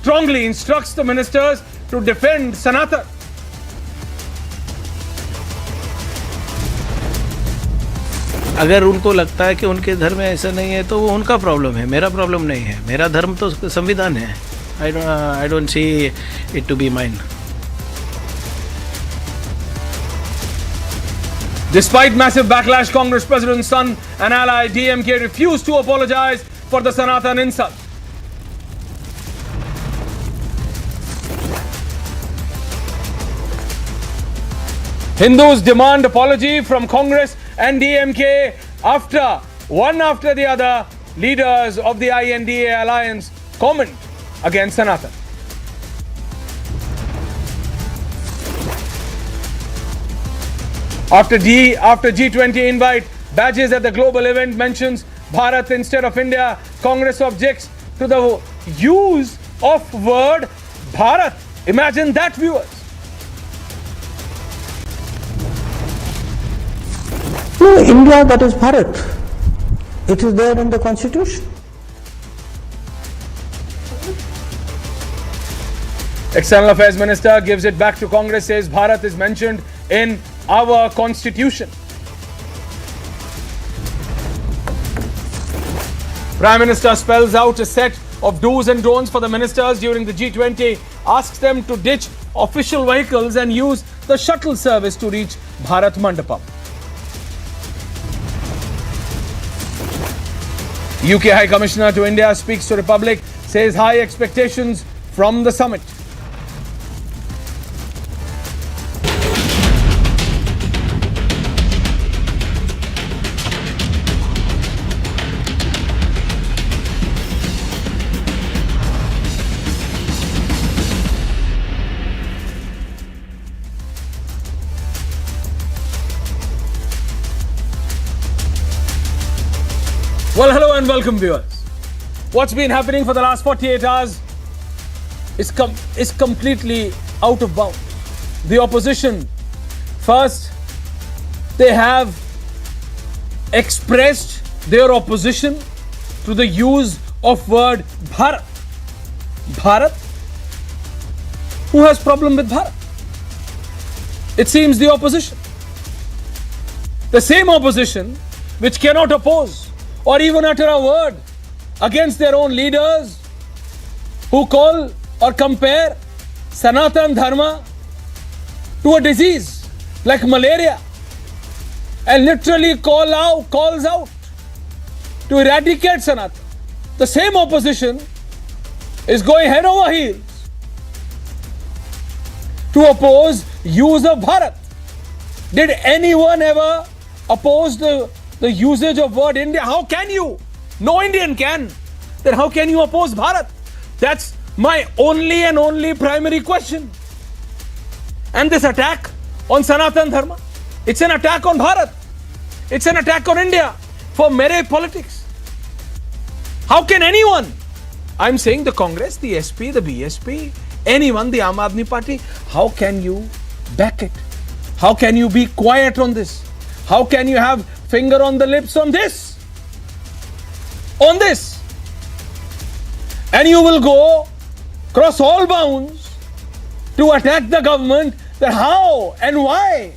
strongly instructs the ministers to defend Sanatan. अगर उनको लगता है कि उनके धर्म में ऐसा नहीं है तो वो उनका प्रॉब्लम है, मेरा प्रॉब्लम नहीं है. मेरा धर्म तो संविधान है. I don't see it to be mine. Despite massive backlash, Congress President's son and ally DMK refused to apologize for the Sanatan insult. Hindus demand apology from Congress and DMK one after the other leaders of the INDA alliance comment against Sanatan. After G20 invite badges at the global event mentions Bharat instead of India, Congress objects to the use of word Bharat. Imagine that, viewers. No, India, that is Bharat. It is there in the constitution. External Affairs Minister gives it back to Congress, says Bharat is mentioned in our constitution. Prime Minister spells out a set of do's and don'ts for the ministers during the G20, asks them to ditch official vehicles and use the shuttle service to reach Bharat Mandapam. UK High Commissioner to India speaks to Republic, says high expectations from the summit. Well, hello and welcome, viewers. What's been happening for the last 48 hours is completely out of bounds. The opposition, first, they have expressed their opposition to the use of word Bharat. Bharat? Who has problem with Bharat? It seems the opposition. The same opposition which cannot oppose or even utter a word against their own leaders who call or compare Sanatan Dharma to a disease like malaria and literally calls out to eradicate Sanatan. The same opposition is going head over heels to oppose use of Bharat. Did anyone ever oppose the usage of word India? How can you? No Indian can. Then how can you oppose Bharat? That's my only primary question. And this attack on Sanatan Dharma, it's an attack on Bharat. It's an attack on India for mere politics. How can anyone, I'm saying the Congress, the SP, the BSP, anyone, the Aam Aadmi Party, how can you back it? How can you be quiet on this? How can you have finger on the lips on this? On this. And you will go cross all bounds to attack the government that how and why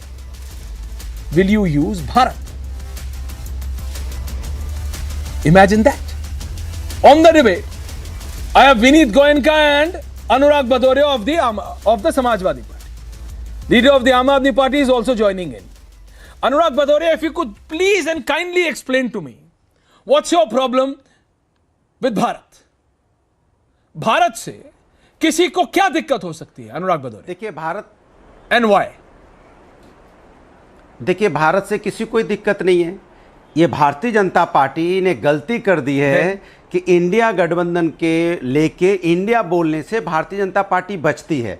will you use Bharat? Imagine that. On the debate, I have Vineet Goenka and Anurag Bhadoria of the Samajwadi Party. Leader of the Aam Aadmi Party is also joining in. Anurag Bhadoria, if you could please and kindly explain to me, what's your problem with Bharat? Bharat से किसी को क्या दिक्कत हो सकती है? अनुराग भदौरिया, देखिए Bharat and why? देखिए भारत से किसी कोई दिक्कत नहीं है. ये भारतीय जनता पार्टी ने गलती कर दी है कि इंडिया गठबंधन के लेके इंडिया बोलने से भारतीय जनता पार्टी बचती है.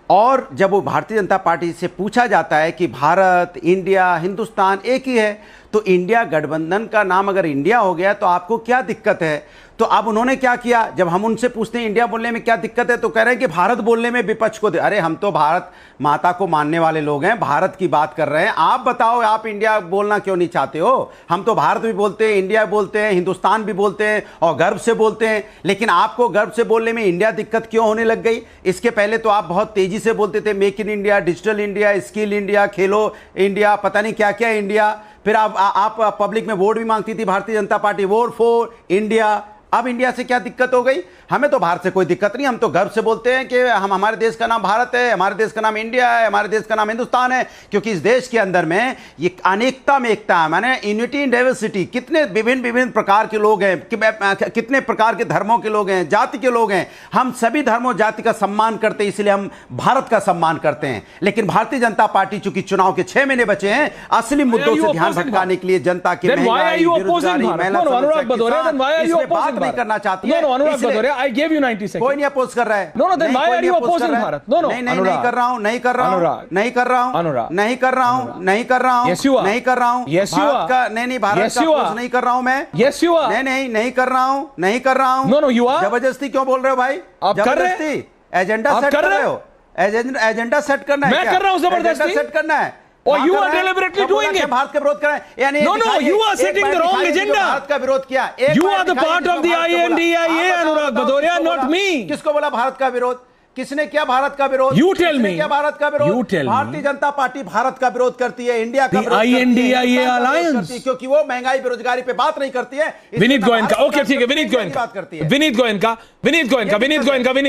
और जब वो भारतीय जनता पार्टी से पूछा जाता है कि भारत, इंडिया, हिंदुस्तान एक ही है, तो इंडिया गठबंधन का नाम अगर इंडिया हो गया तो आपको क्या दिक्कत है? तो अब उन्होंने क्या किया, जब हम उनसे पूछते हैं इंडिया बोलने में क्या दिक्कत है, तो कह रहे हैं कि भारत बोलने में विपक्ष को अरे हम तो भारत माता को मानने वाले लोग हैं, भारत की बात कर रहे हैं। आप बताओ, आप इंडिया बोलना क्यों नहीं चाहते हो? हम तो भारत भी बोलते हैं, इंडिया बोलते हैं, हिंदुस्तान भी बोलते हैं और गर्व से बोलते हैं, लेकिन आपको गर्व से बोलने में इंडिया दिक्कत क्यों होने लग गई? इसके पहले तो आप बहुत तेजी से बोलते थे make in India, digital India, skill India, Khelo India, पता नहीं क्या क्या इंडिया। फिर आप पब्लिक में वोट भी मांगती थी Bharatiya Janata party, vote for India. अब इंडिया से क्या दिक्कत हो गई? हमें तो भारत से कोई दिक्कत नहीं, हम तो गर्व से बोलते हैं कि हमारे देश का नाम भारत है, हमारे देश का नाम इंडिया है, हमारे देश का नाम हिंदुस्तान है, क्योंकि इस देश के अंदर में ये अनेकता में एकता है, माने यूनिटी इन डाइवर्सिटी। कितने विभिन्न प्रकार के लोग हैं, कितने प्रकार के धर्मों के लोग हैं, जाति के लोग हैं, हम सभी धर्मों जाति का सम्मान करते हैं, इसलिए हम भारत का सम्मान करते हैं। लेकिन भारतीय जनता पार्टी चूंकि चुनाव के 6 महीने बचे हैं, असली मुद्दों से ध्यान भटकाने के लिए जनता की महंगाई, बेरोजगारी, महिला समस्या नहीं करना चाहती है। अनुराग Bhadauria, I gave you 90 seconds. कोई नहीं अपोज कर रहा है। No, then why are you opposing Bharat? No, नहीं कर रहा हूं, नहीं कर रहा हूं, नहीं कर रहा हूं, नहीं कर रहा हूं, नहीं कर रहा हूं, Yes you are. नहीं कर रहा हूं, Yes you are. नहीं भारत का अपोज नहीं कर रहा हूं मैं। Yes you are. नहीं कर रहा हूं, नहीं कर रहा हूं। No, you are. जबरदस्ती क्यों बोल रहे हो भाई? आप कर रहे हैं? एजेंडा सेट कर रहे हो, एजेंडा सेट करना है। मैं कर रहा हूं जबरदस्ती सेट करना है। और you are deliberately doing it. Bharat का विरोध कर रहे हैं, यानी No, you are setting the wrong agenda. Bharat का विरोध किया। You are the part of the INDIA, Anurag Bhadauria, not me. किसको बोला भारत का विरोध? किसने किया भारत का विरोध? You tell me. क्या भारत का विरोध? You tell me. Bharatiya Janata party Bharat का विरोध करती है, इंडिया का विरोध करती है, INDIA alliance, क्योंकि वो महंगाई बेरोजगारी पे बात नहीं करती है। विनीत गोयनका, ओके ठीक है, विनीत गोयनका बात करती है, Vineet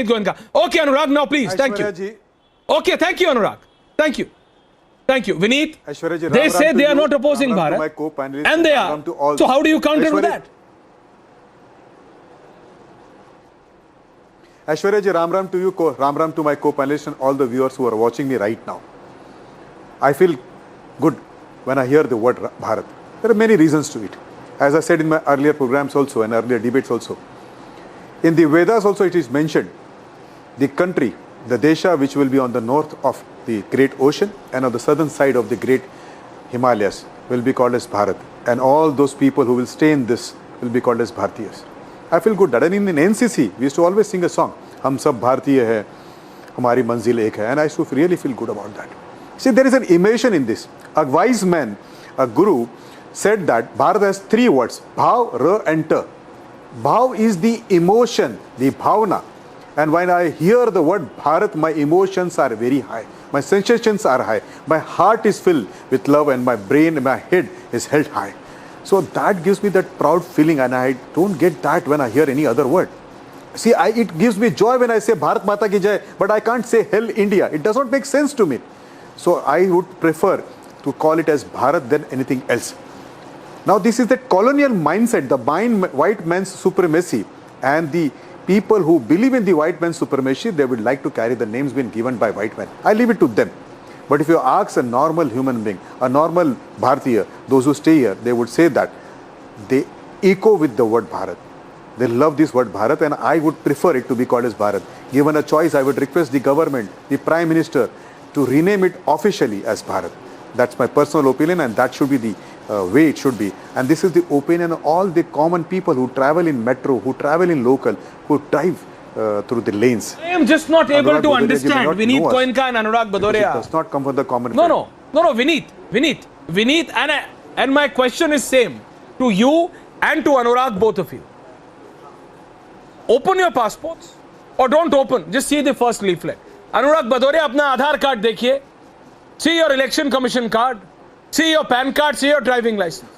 Goenka. Okay Anurag, now please, thank you. Okay, thank you Anurag, Thank you. Vinit, they say they are not opposing Bharat, and they are. So how do you counter with that? Aishwarya ji, Ram to you, Ram to my co-panelists and all the viewers who are watching me right now. I feel good when I hear the word Bharat. There are many reasons to it. As I said in my earlier programs also and earlier debates also. In the Vedas also it is mentioned, the country, the Desha which will be on the north of the great ocean and on the southern side of the great Himalayas will be called as Bharat, and all those people who will stay in this will be called as Bharatiyas. I feel good that, and in NCC we used to always sing a song, Hum Sab Bharatiya Hai, Hamari Manzil Ek Hai, and I used to really feel good about that. See, there is an emotion in this. A wise man, a guru, said that Bharat has 3 words, Bhav, Ra and Ta. Bhav is the emotion, the bhavana. And when I hear the word Bharat, my emotions are very high. My sensations are high. My heart is filled with love and my brain and my head is held high. So that gives me that proud feeling, and I don't get that when I hear any other word. See, it gives me joy when I say Bharat Mata Ki Jai, but I can't say Hell India. It does not make sense to me. So I would prefer to call it as Bharat than anything else. Now this is the colonial mindset, the white man's supremacy, and the people who believe in the white man's supremacy, they would like to carry the names been given by white men. I leave it to them. But if you ask a normal human being, a normal Bharatiya, those who stay here, they would say that they echo with the word Bharat. They love this word Bharat, and I would prefer it to be called as Bharat. Given a choice, I would request the government, the Prime Minister, to rename it officially as Bharat. That's my personal opinion, and that should be the way it should be. And this is the opinion of all the common people who travel in metro, who travel in local, who drive through the lanes. I am just not able to understand Vineet Goenka and Anurag Bhadoria. It does not come from the common No, Vineet, and my question is same to you and to Anurag, both of you. Open your passports or don't open. Just see the first leaflet. Anurag Bhadoria, अपना आधार card देखिए. See your election commission card. See your PAN card. See your driving license.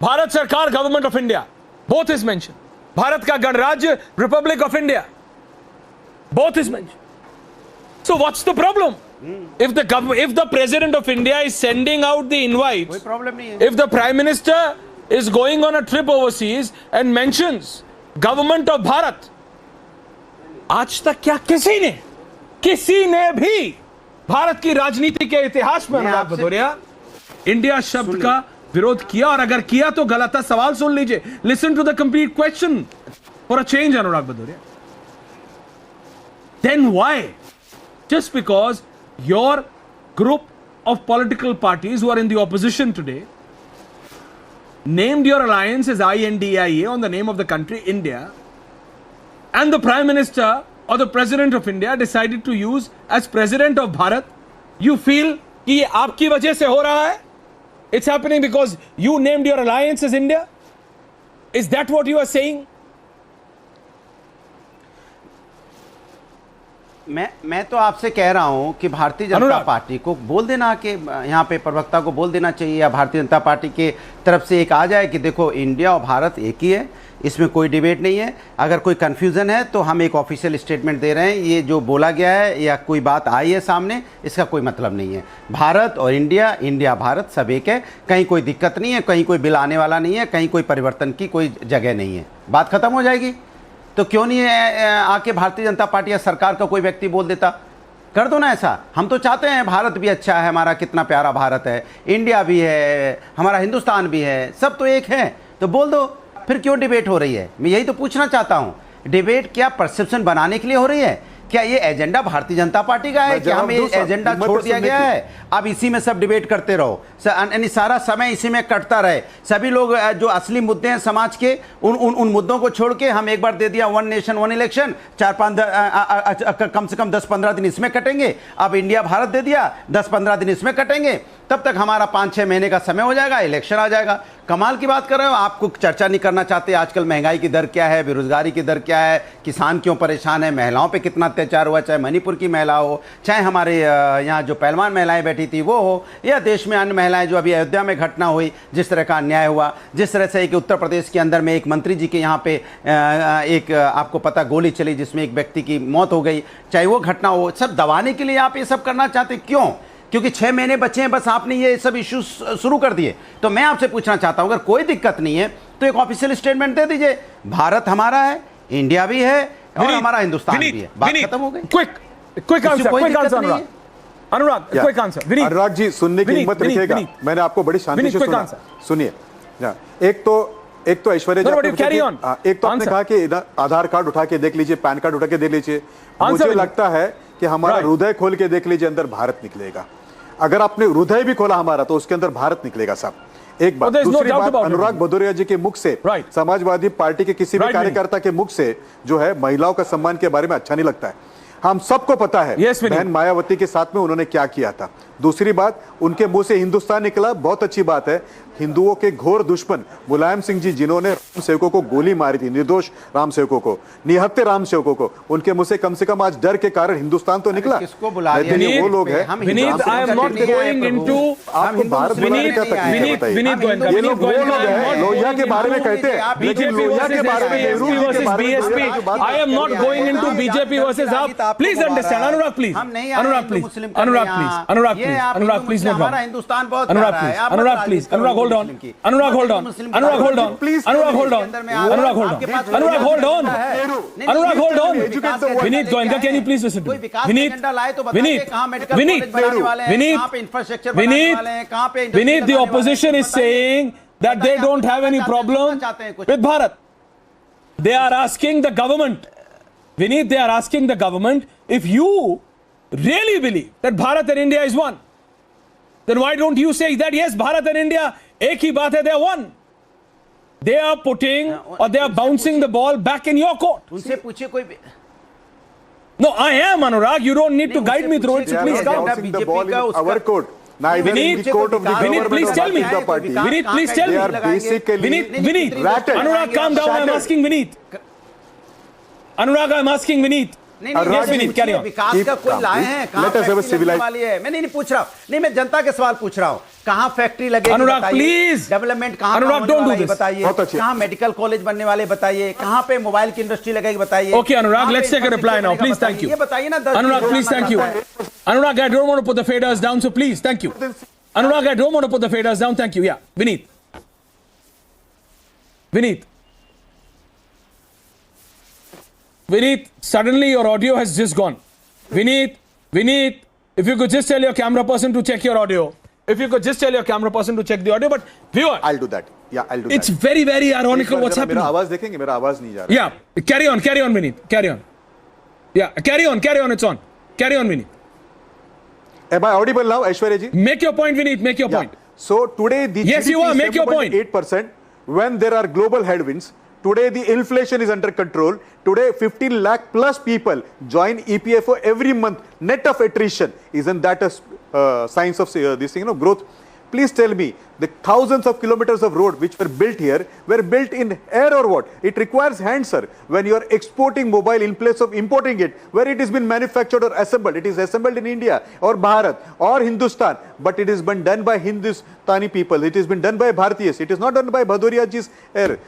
Bharat Sarkar, Government of India. Both is mentioned. Bharat ka Ganrajya, Republic of India. Both is mentioned. So what's the problem? If the President of India is sending out the invites, if the Prime Minister is going on a trip overseas and mentions Government of Bharat, आज तक क्या किसी ने भी भारत की राजनीति के इतिहास में अनुराग भदौरिया इंडिया शब्द का विरोध किया? और अगर किया तो गलत है. सवाल सुन लीजिए. Listen to the complete question for a change, Anurag Bhadauria. Then why? Just because your group of political parties who are in the opposition today named your alliance as INDIA on the name of the country India, and the Prime Minister or the President of India decided to use as President of Bharat, you feel कि ये आपकी वजह से हो रहा है? It's happening because you named your alliance as India? Is that what you are saying? मैं तो आपसे कह रहा हूं कि भारतीय जनता पार्टी को बोल देना कि यहाँ पे प्रवक्ता को बोल देना चाहिए, या भारतीय जनता पार्टी के तरफ से एक आ जाए कि देखो इंडिया और भारत एक ही है, इसमें कोई डिबेट नहीं है। अगर कोई कन्फ्यूज़न है तो हम एक ऑफिशियल स्टेटमेंट दे रहे हैं, ये जो बोला गया है या कोई बात आई है सामने, इसका कोई मतलब नहीं है। भारत और इंडिया, इंडिया भारत सब एक है, कहीं कोई दिक्कत नहीं है, कहीं कोई बिल आने वाला नहीं है, कहीं कोई परिवर्तन की कोई जगह नहीं है, बात खत्म हो जाएगी। तो क्यों नहीं आके भारतीय जनता पार्टी या सरकार का कोई व्यक्ति बोल देता? कर दो ना ऐसा। हम तो चाहते हैं भारत भी अच्छा है, हमारा कितना प्यारा भारत है, इंडिया भी है, हमारा हिंदुस्तान भी है, सब तो एक है, तो बोल दो। फिर क्यों डिबेट हो रही है? मैं यही तो पूछना चाहता हूँ। डिबेट क्या परसेप्शन बनाने के लिए हो रही है? क्या ये एजेंडा भारतीय जनता पार्टी का है कि हमें एजेंडा छोड़ दिया गया है, अब इसी में सब डिबेट करते रहो, यानी सारा समय इसी में कटता रहे? सभी लोग जो असली मुद्दे हैं समाज के, उन मुद्दों को छोड़ के हम एक बार दे दिया वन नेशन वन इलेक्शन, 4-5 कम से कम 10-15 दिन इसमें कटेंगे। अब इंडिया भारत दे दिया, 10-15 दिन इसमें कटेंगे, तब तक हमारा 5-6 महीने का समय हो जाएगा, इलेक्शन आ जाएगा। कमाल की बात कर रहे हो। आपको चर्चा नहीं करना चाहते आजकल महंगाई की दर क्या है, बेरोजगारी की दर क्या है, किसान क्यों परेशान है, महिलाओं पे कितना अत्याचार हुआ, चाहे मणिपुर की महिला हो, चाहे हमारे यहाँ जो पहलवान महिलाएं बैठी थी वो हो, या देश में अन्य महिलाएं, जो अभी अयोध्या में घटना हुई, जिस तरह का अन्याय हुआ, जिस तरह से एक उत्तर प्रदेश के अंदर में एक मंत्री जी के यहाँ पे एक आपको पता गोली चली जिसमें एक व्यक्ति की मौत हो गई, चाहे वो घटना हो, सब दबाने के लिए आप ये सब करना चाहते क्यों? क्योंकि 6 महीने बचे हैं, बस आपने ये सब इश्यूज शुरू कर दिए। तो मैं आपसे पूछना चाहता हूं, अगर कोई दिक्कत नहीं है तो एक ऑफिशियल स्टेटमेंट दे दीजिए, भारत हमारा है, इंडिया भी है और हमारा हिंदुस्तान भी है, बात खत्म हो गई। क्विक आंसर अनुराग, क्विक आंसर। अनुराग जी सुनने की हिम्मत रखिएगा, मैंने आपको बड़ी शांति से सुना। सुनिए, एक तो ऐश्वर्या जी, एक तो आपने कहा कि आधार कार्ड उठा के देख लीजिए, पैन कार्ड उठा के देख लीजिए, मुझे लगता है कि हमारा हृदय खोल के देख लीजिए, अंदर भारत निकलेगा। अगर आपने हृदय भी खोला हमारा तो उसके अंदर भारत निकलेगा साहब। एक बात। दूसरी बात, अनुराग भदौरिया जी के मुख से, समाजवादी पार्टी के किसी भी कार्यकर्ता के मुख से जो है महिलाओं का सम्मान के बारे में अच्छा नहीं लगता है। हम सबको पता है बहन मायावती के साथ में उन्होंने क्या किया था। दूसरी बात, उनके मुंह से हिंदुस्तान निकला, बहुत अच्छी बात है। हिंदुओं के घोर दुश्मन मुलायम सिंह जी, जिन्होंने राम सेवकों को गोली मारी थी, निर्दोष राम सेवकों को, निहत्थे राम सेवकों को, उनके मुंह से कम आज डर के कारण हिंदुस्तान तो निकला। किसको बुला रहे हैं वो लोग हैं? विनीत, आई एम नॉट गोइंग इनटू आपको भारत बुलाने का तकलीफ बताइए। ये लोग वो लोग हैं लोहिया के बारे में कहते हैं, लेकिन लोहिया के बारे में नेहरू जी के बारे में I am not going into BJP versus AAP. Please understand Anurag, please Anurag, please Anurag, please Anurag, please Anurag, please no problem. Hindustan बहुत Anurag, please Anurag, please Anurag, hold on, Anurag hold on, Anurag hold on, please Anurag hold on, Anurag hold on, Anurag hold on, Anurag hold on. Vineet Goenka, can you please listen to Vineet, Vineet, Vineet, Vineet, Vineet, the opposition is saying that they don't have any problem with Bharat. They are asking the government, Vineet, they are asking the government, if you really believe that Bharat and India is one, then why don't you say that yes, Bharat and India ek hi baat hai, they are one. They are putting or they are bouncing the ball back in your court. उनसे पूछिए कोई। No, I am Anurag. You don't need to guide me through it. So please come. The ball in our court. Neither Vineet, in the court of the Vineet, government please or tell me. the party. Vineet, please tell They are me. basically Vineet, rattled. Anurag, calm down. I'm asking Vineet. Anurag, I'm asking Vineet. Yes, Vineet, carry on. विकास का कोई लाए हैं? कहाँ factory लगने वाली है? मैं नहीं पूछ रहा हूँ, नहीं मैं जनता के सवाल पूछ रहा हूँ। कहाँ फैक्ट्री लगेगी? अनुराग, प्लीज। डेवलपमेंट कहाँ होने वाला है बताइए? कहाँ मेडिकल कॉलेज बनने वाले बताइए? कहाँ पे मोबाइल की इंडस्ट्री लगेगी बताइए? Okay, Anurag, let's take a reply now. Please, thank you. ये बताइए ना। Anurag, please, thank you. Anurag, I don't want to put the faders down, so please, thank you. Anurag, I don't want to put the faders down. Thank you. Yeah, Vineet. Vineet. Vineet, suddenly your audio has just gone. Vineet, Vineet, if you could just tell your camera person to check your audio. If you could just tell your camera person to check the audio. But viewer, I'll do that. Yeah, I'll do that. It's very, very ironical what's happening. मेरा आवाज देखेंगे? मेरा आवाज नहीं जा रहा। Yeah, carry on, Vineet. Carry on. Yeah, carry on, it's on. Carry on, Vineet. Am I audible now, Aishwarya ji? Make your point, Vineet, make your point. So today the Yes, you are. Make your point. 8% when there are global headwinds. Today the inflation is under control. Today 15 lakh plus people join EPFO every month. Net of attrition. Isn't that a signs of this growth? Please tell me, the thousands of kilometers of road which were built here were built in air or what? It requires hands, sir. When you are exporting mobile in place of importing it, where it has been manufactured or assembled, it is assembled in India or Bharat or Hindustan, but it has been done by Hindustani people. It has been done by Bharatiyas. It is not done by Bhadoria ji's air.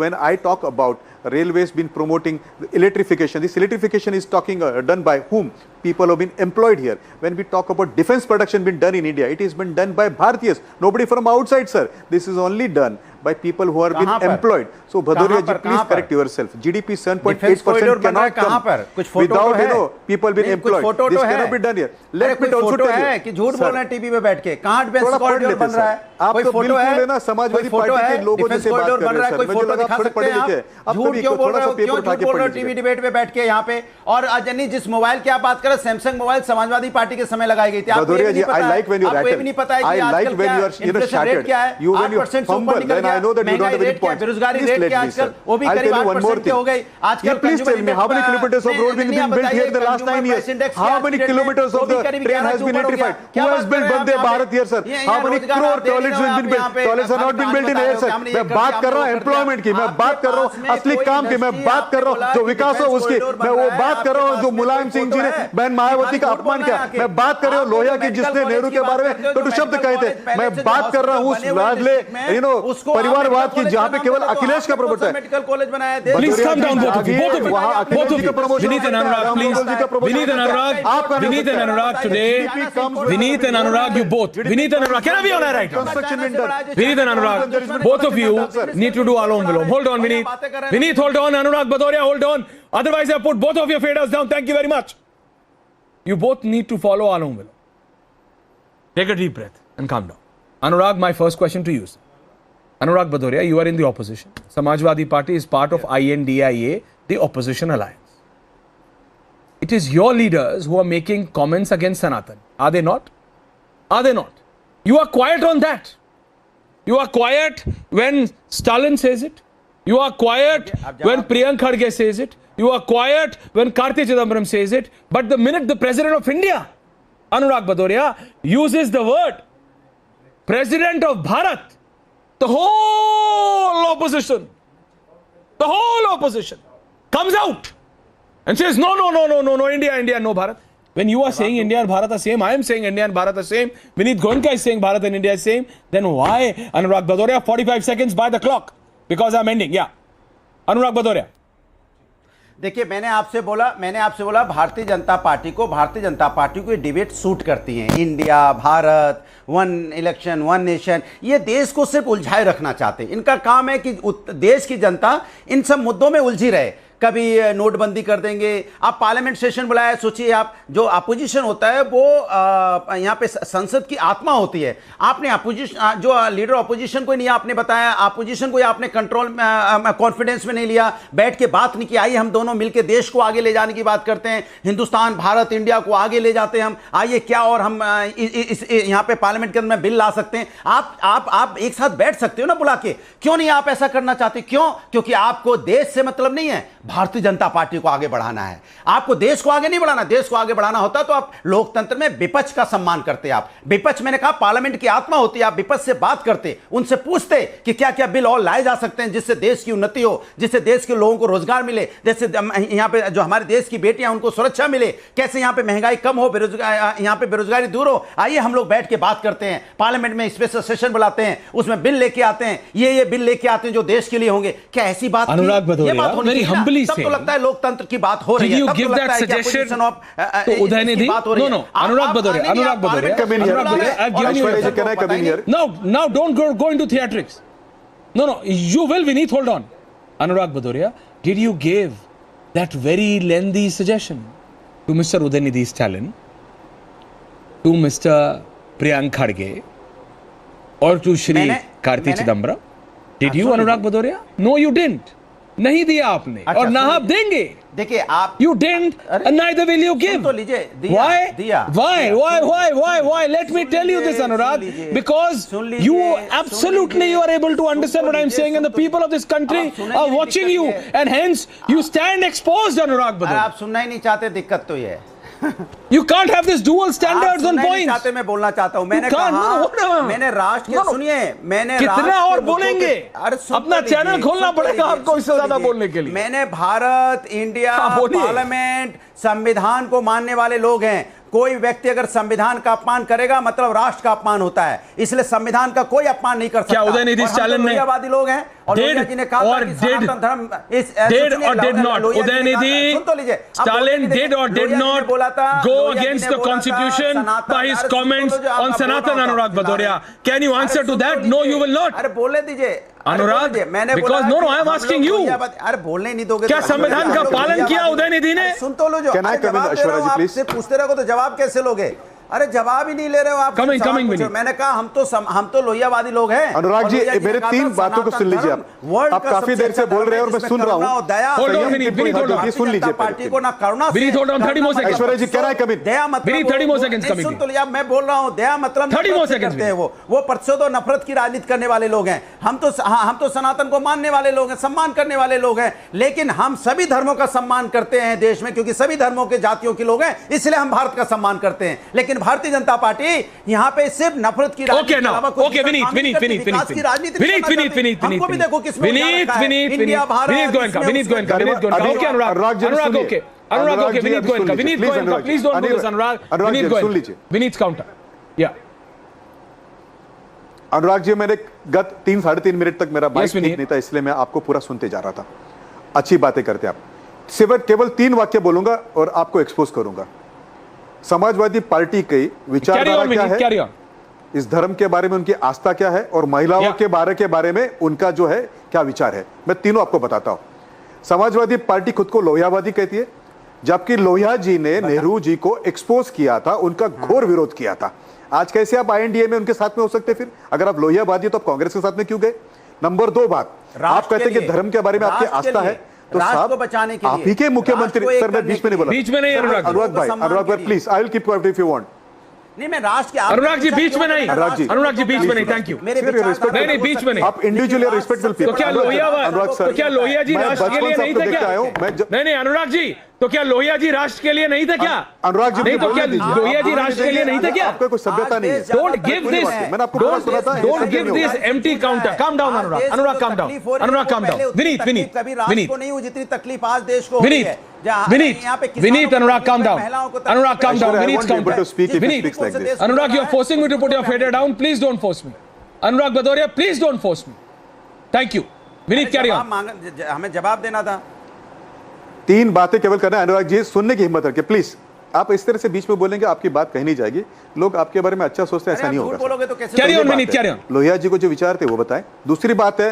When I talk about railways been promoting electrification, this electrification is done by whom? People have been employed here. When we talk about defense production been done in India, it has been done by Bharatiyas. Nobody from outside, sir. This is only done by people who are been employed. So Bhadoria ji, please correct yourself. GDP 7.8% cannot come without people being employed. This cannot be done here. Let me also tell you कि झूठ बोल रहे हैं TV पे बैठ के, कहाँ defence corridor बन रहा है? आप तो बिल्कुल है ना समाजवादी पार्टी के लोगों जैसे बात कर रहे हैं, कोई फोटो दिखा सकते हैं आप? झूठ क्यों बोल रहे हो? क्यों झूठ बोल रहे हो टीवी डिबेट पे बैठ के यहाँ पे? और अजनी जिस मोबाइल की आप बात कर रहे हैं, सैमसंग मोबाइल समाजवादी पार्टी के समय लगाई गई थी। आपको ये नहीं पता है कि आजकल क्या इन्फ्लेशन रेट क्या है? 8% से ऊपर निकल गया, महंगाई रेट क्या है, बेरोजगारी रेट क्या है आजकल? वो भी करीब 8% पे हो गई आजकल। Please tell me, how many kilometers of road been built here in the last 9 years? How many kilometers of the train has been electrified? Who has built Vande Bharat here, sir? How many crore toilets have been built? Toilets are not been built in air, sir. मैं बात कर रहा हूँ employment की, मैं बात कर रहा हूँ असली काम की, मैं बात कर रहा हूँ जो विकास हो उसकी, मैं वो बात कर रहा हूँ जो मुलायम सिंह जी ने बहन मायावती का अपमान किया, मैं बात कर रहा हूँ लोहिया की जिसने नेहरू के बारे में कटु शब्द कहे थे, मैं बात कर रहा हूँ उस राजले परिवारवाद की जहाँ पे केवल अखिलेश का प्रमोट है। मेडिकल कॉलेज बनाया है। Please come down, both of you. Both of you. Vineet and Anurag, please. Vineet and Anurag today. Vineet and Anurag, you both. Vineet and Anurag, can I be on air right now? Vineet and Anurag, both of you need to do Alom Vilom. Hold on, Vineet. Vineet, hold on. Anurag Bhadoria, hold on. Otherwise, I put both of your faders down. Thank you very much. You both need to follow Alom Vilom. Take a deep breath and calm down. Anurag, my first question to you. Anurag Bhadoria, you are in the opposition. Samajwadi Party is part of INDIA, the opposition alliance. It is your leaders who are making comments against Sanatan. Are they not? Are they not? You are quiet on that. You are quiet when Stalin says it. You are quiet when Priyank Kharge says it. You are quiet when Karti Chidambaram says it. But the minute the President of India, Anurag Bhadoria, uses the word President of Bharat, the whole opposition comes out and says, no, India, no Bharat. When you are saying India and Bharat are same, I am saying India and Bharat are same, Vineet Goenka is saying Bharat and India is same, then why Anurag Bhadoria? 45 seconds by the clock, because I'm ending. Yeah. Anurag Bhadoria. देखिए मैंने आपसे बोला Bharatiya Janata party को ये debate suit करती है। India, Bharat, one election, one nation, ये देश को सिर्फ उलझाए रखना चाहते हैं। इनका काम है कि देश की जनता इन सब मुद्दों में उलझी रहे। कभी नोटबंदी कर देंगे, आप पार्लियामेंट सेशन बुलाया, सोचिए आप जो अपोजिशन होता है वो यहाँ पे संसद की आत्मा होती है। आपने अपोजिशन जो लीडर अपोजिशन को नहीं आपने बताया, अपोजिशन को आपने कंट्रोल कॉन्फिडेंस में नहीं लिया, बैठ के बात नहीं की, आइए हम दोनों मिलकर देश को आगे ले जाने की बात करते हैं, हिंदुस्तान, भारत, इंडिया को आगे ले जाते हैं हम, आइए क्या और हम यहाँ पे पार्लियामेंट के अंदर बिल ला सकते हैं। आप एक साथ बैठ सकते हो ना बुला के, क्यों नहीं आप ऐसा करना चाहते? क्यों? क्योंकि आपको देश से मतलब नहीं है, भारतीय जनता पार्टी को आगे बढ़ाना है। आपको देश को आगे नहीं बढ़ाना, देश को आगे बढ़ाना होता तो आप लोकतंत्र में विपक्ष का सम्मान करते। आप विपक्ष, मैंने कहा पार्लियामेंट की आत्मा होती है, आप विपक्ष से बात करते, उनसे पूछते कि क्या क्या बिल और लाए जा सकते हैं जिससे देश की उन्नति हो, जिससे देश के लोगों को रोजगार मिले, जैसे यहाँ पे जो हमारे देश की बेटियां उनको सुरक्षा मिले, कैसे यहाँ पे महंगाई कम हो, यहाँ पे बेरोजगारी दूर हो। आइए हम लोग बैठ के बात करते हैं, पार्लियामेंट में स्पेशल सेशन बुलाते हैं, उसमें बिल लेके आते हैं, ये बिल लेके आते हैं जो देश के लिए होंगे। क्या ऐसी बात? अनुराग भदौरिया, वेरी हम्बली तब तो लगता है लोकतंत्र की बात हो रही है। Did you give that suggestion to Udaynidhi? No. Anurag Bhadoria. I've given you. Can I come in here? Now don't go into theatrics. No. You will, Vineet. Hold on. Anurag Bhadoria, did you give that very lengthy suggestion to Mr. Udaynidhi Stalin, to Mr. Priyank Kharge, or to Shri Karti Chidambaram? Did you, Anurag Bhadoria? No, you didn't. नहीं दिया आपने और ना आप देंगे। देखिए आप You didn't, and neither will you give. तो लीजिए, दिया, Why? दिया, Why? Let me tell you this, Anurag. Because you absolutely you are able to understand what I'm saying, and the people of this country are watching you, and hence you stand exposed, Anurag अरे Badoria. आप सुनना ही नहीं चाहते, दिक्कत तो ये है। You can't have this dual standards on आप सुनना ही नहीं points. चाहते, मैं बोलना चाहता हूं। मैंने can't, कहा no. मैंने राष्ट्र के सुनिए, मैंने कितना और बोलेंगे? सुन अपना तो चैनल लीजिए, खोलना सुन तो पड़ेगा लीजिए, आपको इससे सुन तो ज्यादा लीजिए। बोलने के लिए। मैंने भारत, इंडिया, बोलिए। पार्लियामेंट, संविधान को मानने वाले लोग हैं। कोई व्यक्ति अगर संविधान का अपमान करेगा मतलब राष्ट्र का अपमान होता है, इसलिए संविधान का कोई अपमान नहीं कर सकता। क्या उदयनिधि स्टालिन ने लोहियावादी लोग हैं और लोहिया जी ने कहा था कि सनातन धर्म did or did not Udayanidhi Stalin did or did not go against the constitution by his comments on Sanatan, Anurag Badoria? Can you answer to that? No, you will not. अरे बोलने दीजिए अनुराग, because no, I am asking you. अरे बोलने नहीं दोगे? क्या संविधान का पालन किया उदयनिधि ने? सुन तो लो, जो जवाब दे रहे हो आप, सिर्फ पूछते रहो तो जवाब कैसे लोगे? अरे जवाब ही नहीं ले रहे हो आप। कमिंग मैंने कहा हम तो लोहियावादी लोग हैं। अनुराग जी, मेरे 3 बातों को सुन लीजिए। आप काफी देर से बोल रहे हैं और मैं सुन रहा हूं। Hold on, सुन लीजिए पार्टी को ना करुणा से, hold on, 30 more seconds. Aishwarya ji, can I come in? दया मतलब 30 more seconds coming. सुन तो लिया, मैं बोल रहा हूं, दया मतलब 30 more seconds करते हैं वो प्रतिशोध और नफरत की राजनीति करने वाले लोग हैं। हम तो सनातन को मानने वाले लोग हैं, सम्मान करने वाले लोग हैं, लेकिन हम सभी धर्मों का सम्मान करते हैं देश में, क्योंकि सभी धर्मों के जातियों के लोग हैं, इसलिए हम भारत का सम्मान करते हैं। लेकिन भारतीय जनता पार्टी यहाँ पे सिर्फ नफरत की राजनीति के अलावा कुछ Okay, Vineet, हमको भी देखो किसमें please don't do this, Anurag. Vineet's counter. Yeah. Anurag ji, मैंने गत 3-3.5 मिनट तक मेरा माइक ठीक Vineet. नहीं था, इसलिए मैं आपको पूरा सुनते जा रहा था। अच्छी बातें करते आप। केवल 3 वाक्य बोलूंगा और आपको एक्सपोज करूंगा। समाजवादी पार्टी की विचारधारा क्या है, इस धर्म के बारे में उनकी आस्था क्या है, और महिलाओं के बारे में उनका जो है क्या विचार है, मैं तीनों आपको बताता हूं। समाजवादी पार्टी खुद को लोहियावादी कहती है, जबकि लोहिया जी ने नेहरू जी को एक्सपोज किया था, उनका घोर विरोध किया था। आज कैसे आप INDA में उनके साथ में हो सकते? फिर अगर आप लोहियावादी तो आप कांग्रेस के साथ में क्यों गए? नंबर 2 बात, आप कहते हैं कि धर्म के बारे में आपकी आस्था है, तो साहब बचाने के लिए आप ही के मुख्यमंत्री, सर मैं बीच में नहीं बोला, बीच में नहीं अनुराग भाई please, I will keep quiet if you want. नहीं, मैं राष्ट्र के अनुराग जी बीच में नहीं, अनुराग जी बीच में नहीं, थैंक यू। नहीं, बीच में नहीं। आप इंडिविजुअली रिस्पेक्टफुल पीपल। तो क्या लोहिया जी राष्ट्र के लिए नहीं थे क्या? नहीं, अनुराग जी, तो क्या लोहिया जी राष्ट्र के लिए नहीं थे क्या? अनुराग जी, नहीं तो क्या लोहिया जी राष्ट्र के लिए नहीं थे क्या? आपको कोई सभ्यता नहीं है। Don't give this, मैंने आपको पूरा सुना था। don't give this empty counter. Calm down, Anurag, calm down. Anurag, calm down. Vineet, को नहीं हुई जितनी तकलीफ आज देश को Vineet, Anurag, calm down. Anurag, calm down. Vineet's counter. Vineet, Anurag, you're forcing me to put your fader down. Please don't force me. Anurag Badoria, please don't force me. Thank you. Vineet, carry on. हमें जवाब देना था। 3 बातें केवल करना है। अनुराग जी, सुनने की हिम्मत रखिए प्लीज। आप इस तरह से बीच में बोलेंगे, आपकी बात कहीं नहीं जाएगी। लोग आपके बारे में अच्छा सोचते हैं, ऐसा नहीं होगा। बोलोगे तो कैसे? Carry on, Vineet, carry on. Lohia ji को जो विचार थे वो बताएं। दूसरी बात है,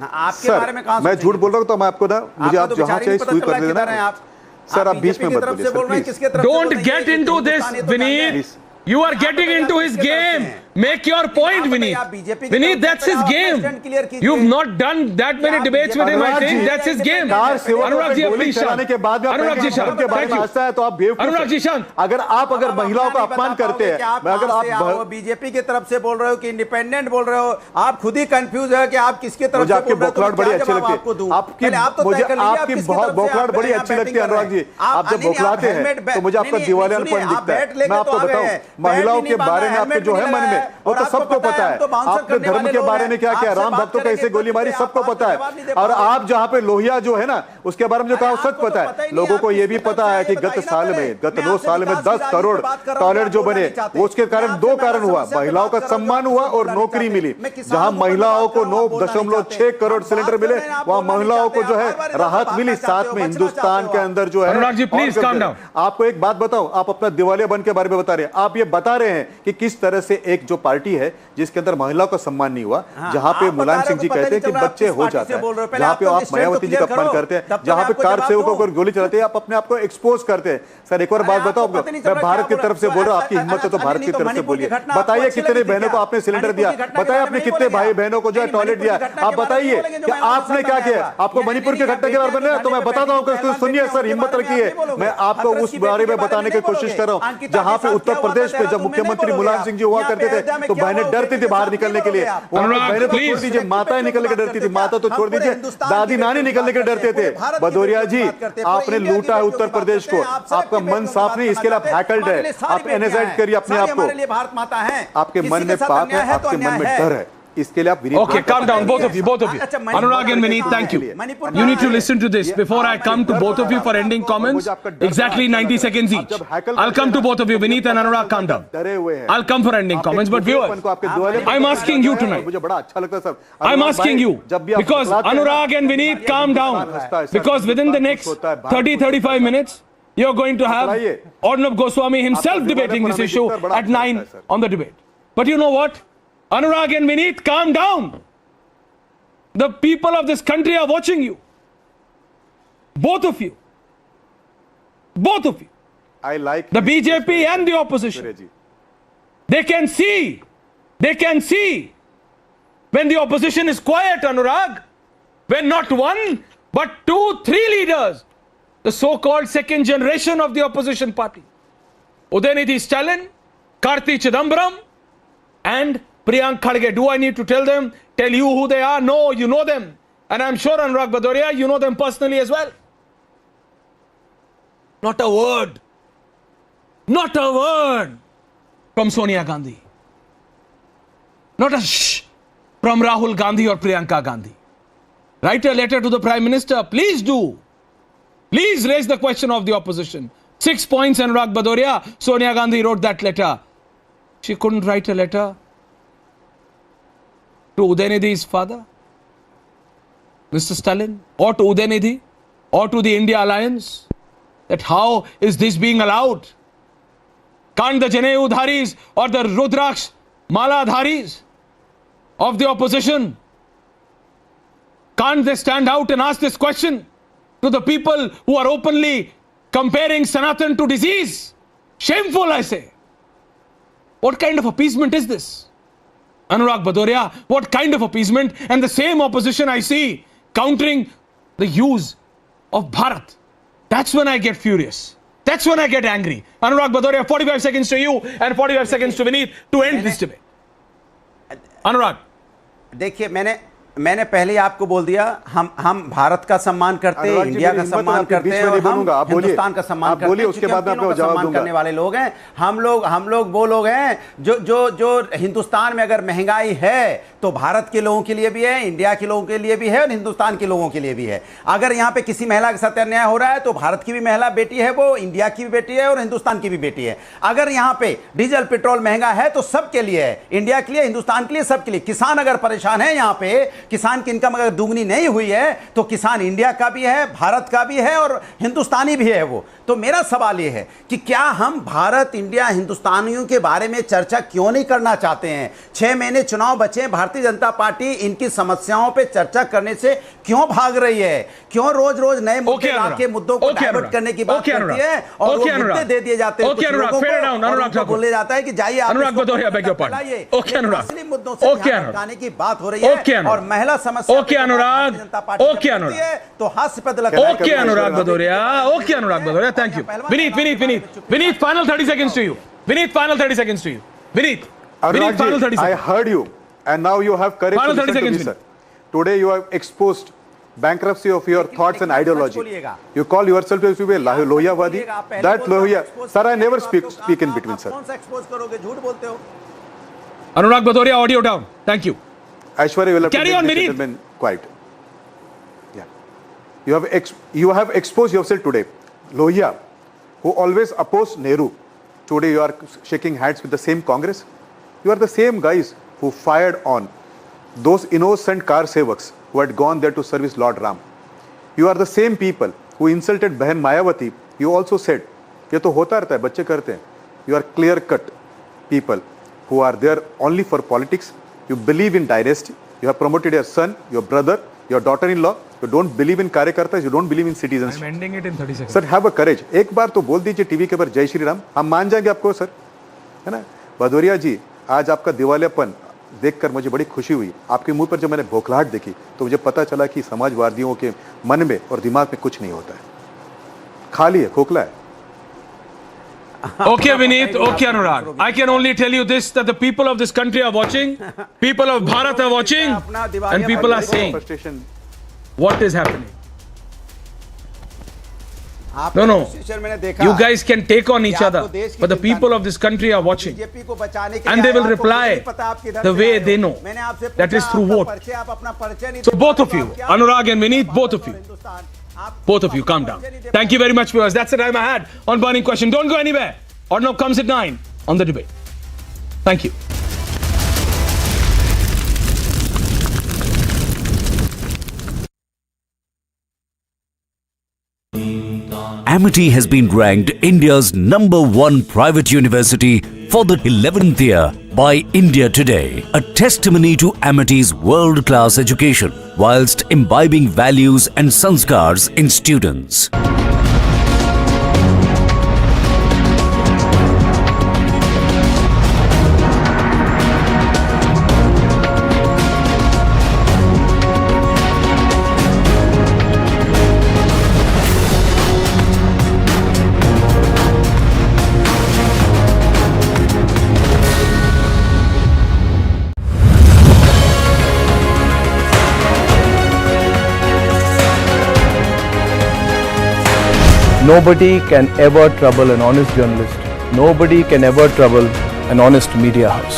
आपके बारे में कहां मैं झूठ बोल रहा हूं तो मैं आपको ना, मुझे आप जहां चाहिए स्वीप कर देना। सर आप बीच में मत बोलिए sir, please. Don't get into this, Vineet. You are getting into his game. Make your point, Vineet. Vineet, that's his game. You've not done that many debates with him, I think. That's his game. Anurag ji, please shant. Anurag ji, shant. Thank you. Anurag ji, shant. अगर महिलाओं का अपमान करते हैं, अगर आप BJP की तरफ से बोल रहे हो कि इंडिपेंडेंट बोल रहे हो, आप खुद ही कंफ्यूज है कि आप किसकी तरफ से आपकी बौखलाहट बड़ी अच्छी लगती है। मुझे आपकी बौखलाहट बड़ी अच्छी लगती है अनुराग जी। आप जब बौखलाते हैं तो मुझे आपका दिवालियापन दिखता है। मैं आपको बताऊं, महिलाओं के बारे में आपके जो है मन में, वो तो सबको पता है। आपने धर्म के बारे में क्या किया, राम भक्तों को ऐसे गोली मारी, सबको पता है। और आप जहां पे लोहिया जो है ना, उसके बारे में जो कहा सच पता है। लोगों को यह भी पता है कि गत 9 साल में 10 करोड़ टॉयलेट जो बने, वो उसके कारण 2 कारण हुआ, महिलाओं का सम्मान हुआ और नौकरी मिली। जहां महिलाओं को 9.6 करोड़ सिलेंडर मिले, वहां महिलाओं को जो है राहत मिली। साथ में हिंदुस्तान के अंदर जो है, Anurag ji please calm down. आपको एक बात बताऊं, आप अपना दिवालिया बन के बारे में बता रहे हैं। आप ये बता रहे हैं कि किस तरह से एक जो पार्टी है जिसके अंदर महिलाओं का सम्मान नहीं हुआ, जहां पे आप मुलायम बता सिंह रहे जी हो, पता कहते हैं कि नहीं चल रहा बच्चे आप हो किस जाते पार्टी से बोल रहे हो। हैं, पहले जहां आप पे तो आप स्टेट मायावती जी तो का क्लियर अपमान करो, करते हैं, तब तो जहां मैं पे आपको कार जवाब सेवकों को दूं। गोली चलाते हैं, आप अपने आप को एक्सपोज करते हैं। सर एक और बात बताओ, आपको पता नहीं चल मैं रहा भारत क्या की तरफ से बोल बोल रहा हूं, रहा आपकी है। हिम्मत है तो अच्छा, भारत नहीं की तो तरफ से मणिपुर की बोलिए। घटना आपको बताइए अच्छी कितने लगी थी बहनों को क्या? आपने सिलेंडर मणिपुर दिया, की घटना के बताइए बारे आपने में नहीं कितने बोलेंगे भाई आप? बहनों को जो है नहीं, टॉयलेट मणिपुर दिया, की घटना आप के बारे में बताइए नहीं बोलेंगे, कि जो मैं आपने क्या किया। आपको मणिपुर की घटना के बारे में तो मैं बताता हूँ कि सुनिए सर, हिम्मत रखिए, मैं आपको उस बारे में बताने की कोशिश कर रहा हूँ। जहां पे उत्तर प्रदेश पे जब मुख्यमंत्री मुलायम सिंह जी हुआ करते थे तो बहनें डरती थी बाहर निकलने के लिए। बहनें तो छोड़ दीजिए, माताएं निकलने के डरती थी, माता तो छोड़ दीजिए, दादी नानी निकलने के डरते थे। भदौरिया जी, आपने लूटा है उत्तर प्रदेश को, आपका मन साफ नहीं, इसके लिए आप हैकल्ड है। आप एनर्जाइज करिए अपने आप को, भारत माता है, आपके मन में पाप है, आपके मन में डर है, इसके लिए आप Vineet. Okay, calm down, both of you. Anurag and Vineet, thank you. You need to listen to this before I come to both of you for ending comments. Exactly 90 seconds each. I'll come to both of you, Vineet and Anurag, calm down. I'll come for ending comments, but viewers, I'm asking you tonight. मुझे बड़ा अच्छा लगता है sir, I'm asking you, because Anurag and Vineet, calm down. Because within the next 30-35 minutes, you're going to have Arnab Goswami himself debating this issue at 9 on the debate. But you know what? Anurag and Vineet, calm down. The people of this country are watching you. Both of you. Both of you. I like The BJP and the opposition. They can see. They can see. When the opposition is quiet, Anurag, when not one, but 2, 3 leaders, the so-called second generation of the opposition party, Udaynidhi Stalin, Karti Chidambaram, and Priyank Kharge. Do I need to tell you who they are? No, you know them. And I'm sure, Anurag Bhadoria, you know them personally as well. Not a word. Not a word from Sonia Gandhi. Not a shh from Rahul Gandhi or Priyanka Gandhi. Write a letter to the Prime Minister. Please do. Please raise the question of the opposition. 6 points, Anurag Bhadoria. Sonia Gandhi wrote that letter. She couldn't write a letter to Udaynidhi's father, Mr. Stalin, or to Udaynidhi, or to the India Alliance, that how is this being allowed? Can't the Janeyu Dharis or the Rudraksh Mala Dharis of the opposition, can't they stand out and ask this question to the people who are openly comparing Sanatan to disease? Shameful, I say. What kind of appeasement is this? Anurag Bhadoria, what kind of appeasement? And the same opposition I see countering the use of Bharat. That's when I get furious. That's when I get angry. Anurag Bhadoria, 45 seconds to you and 45 seconds to Vineet to end this debate. Anurag. देखिए, मैंने पहले ही आपको बोल दिया, हम भारत का सम्मान करते हैं, इंडिया का सम्मान करते हैं और हम हिंदुस्तान का सम्मान करते हैं। उसके बाद मैं आपको जवाब दूंगा। करने वाले लोग हैं हम लोग वो लोग हैं जो हिंदुस्तान में अगर महंगाई है तो भारत के लोगों के लिए भी है, इंडिया के लोगों के लिए भी है और हिंदुस्तान के लोगों के लिए भी है। अगर यहाँ पे किसी महिला के साथ अन्याय हो रहा है तो भारत की भी महिला बेटी है, वो इंडिया की भी बेटी है और हिंदुस्तान की भी बेटी है। अगर यहाँ पे डीजल पेट्रोल महंगा है तो सबके लिए है, इंडिया के लिए, हिंदुस्तान के लिए, सबके लिए। किसान अगर परेशान है, यहाँ पे किसान की इनकम अगर दुगनी नहीं हुई है तो किसान इंडिया का भी है, भारत का भी है और हिंदुस्तानी भी है वो। तो मेरा सवाल यह है कि क्या हम भारत, इंडिया, हिंदुस्तानियों के बारे में चर्चा क्यों नहीं करना चाहते हैं? 6 महीने चुनाव बचे, भारतीय जनता पार्टी इनकी समस्याओं पे चर्चा करने से क्यों भाग रही है? क्यों रोज रोज नए मुद्दे लाके मुद्दों को डाइवर्ट करने की बात करती है और वो मुद्दे दे दिए जाते हैं कुछ लोगों को और बोले जाता है कि जाइए आप Anurag Bhadauria, beg your point. Okay Anurag, असली मुद्दों से ध्यान हटाने की बात हो रही है और महिला समस्या ओके अनुराग, ओके अनुराग, तो हास्यास्पद लगता है। Okay Anurag Bhadauria, okay Anurag Bhadauria, thank you. Vineet, final 30 seconds to you. Vineet, final 30 seconds to you. Vineet, final 30 seconds. I heard you, and now you have courage Final to 30 listen to me, seconds. sir. Today you have exposed bankruptcy of your thoughts and ideology. You call yourself to be a Lohiya-wadi. That Lohiya, sir, I never speak in between, sir. कौन सा expose करोगे? झूठ बोलते हो। Anurag Bhadoria, audio down. Thank you. Aishwarya will have Carry to on, make the Vineet. gentleman quiet. Yeah. You have exposed yourself today. Lohiya, who always opposed Nehru. Today you are shaking hands with the same Congress. You are the same guys who fired on those innocent car sevaks who had gone there to service Lord Ram. You are the same people who insulted Bahan Mayawati. You also said, ये तो होता रहता है, बच्चे करते हैं. You are clear-cut people who are there only for politics. You believe in dynasty. You have promoted your son, your brother, your daughter-in-law. You don't believe in कार्यकर्ता. You don't believe in citizens. I'm ending it in 30 seconds. Sir have a courage. एक बार तो बोल दीजिए TV के ऊपर जय श्री राम, हम मान जाएंगे आपको सर, है ना. भदौरिया जी, आज आपका दिवालियापन देखकर मुझे बड़ी खुशी हुई. आपके मुंह पर जब मैंने बौखलाहट देखी तो मुझे पता चला कि समाजवादियों के मन में और दिमाग में कुछ नहीं होता है, खाली है, खोखला है. Okay, Vineet. Okay, Anurag. I can only tell you this, that the people of this country are watching, people of Bharat are watching, and people are saying Frustration. what is happening. आपका No. frustration मैंने देखा. You guys can take on each कि other, आपको देश की but the चिंता people नहीं. of this country are watching, BJP को बचाने के and लिए they will आए हो, आपको reply नहीं पता आप किधर the से way आए हो. they know. मैंने आपसे That is पूछा, through आपका vote. परिचय, आप अपना परिचय नहीं So दे both पाते, of तो you, आप क्या Anurag बोल and रहे हो? Vineet, both of you. Hindustan, आप Both of you, calm down. Thank you very much, viewers. That's the time I had on Burning Question. Don't go anywhere. Arnav comes at 9 on the debate. Thank you. Amity has been ranked India's #1 private university for the 11th year by India Today, a testimony to Amity's world-class education whilst imbibing values and sanskars in students. Nobody can ever trouble an honest journalist. Nobody can ever trouble an honest media house.